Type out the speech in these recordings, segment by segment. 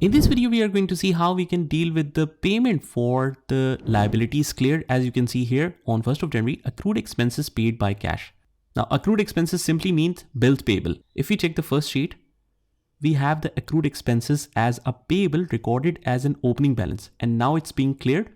In this video, we are going to see how we can deal with the payment for the liabilities cleared. As you can see here on 1st of January, accrued expenses paid by cash. Now, accrued expenses simply means bills payable. If we check the first sheet, we have the accrued expenses as a payable recorded as an opening balance, and now it's being cleared.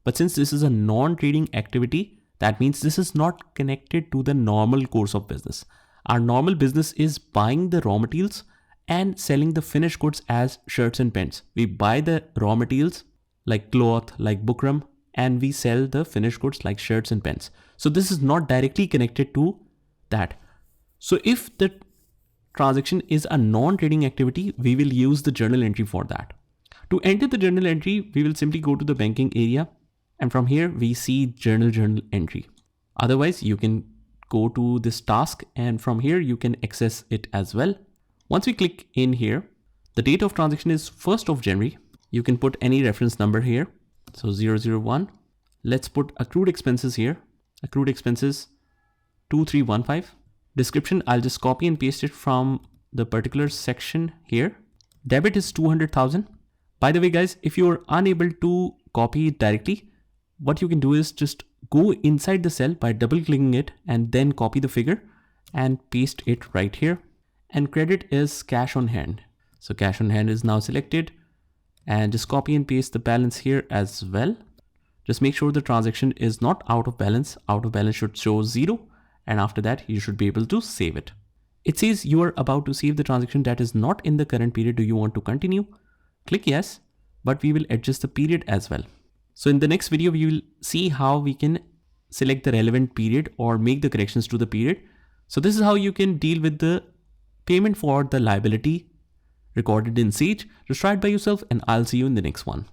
But since this is a non-trading activity, that means this is not connected to the normal course of business. Our normal business is buying the raw materials and selling the finished goods as shirts and pants. We buy the raw materials like cloth, like bukram, and we sell the finished goods like shirts and pants. So this is not directly connected to that. So if the transaction is a non-trading activity, we will use the journal entry for that. To enter the journal entry, we will simply go to the banking area, and from here we see journal entry. Otherwise, you can go to this task, and from here you can access it as well. Once we click in here, the date of transaction is 1st of January. You can put any reference number here. So 001. Let's put accrued expenses here. Accrued expenses 2315. Description, I'll just copy and paste it from the particular section here. Debit is 200,000. By the way, guys, if you're unable to copy it directly, what you can do is just go inside the cell by double clicking it and then copy the figure and paste it right here. And credit is cash on hand. So cash on hand is now selected, and just copy and paste the balance here as well. Just make sure the transaction is not out of balance. Out of balance should show 0. And after that, you should be able to save it. It says you are about to save the transaction that is not in the current period. Do you want to continue? Click yes, but we will adjust the period as well. So in the next video, we will see how we can select the relevant period or make the corrections to the period. So this is how you can deal with the payment for the liability recorded in Sage. Just try it by yourself, and I'll see you in the next one.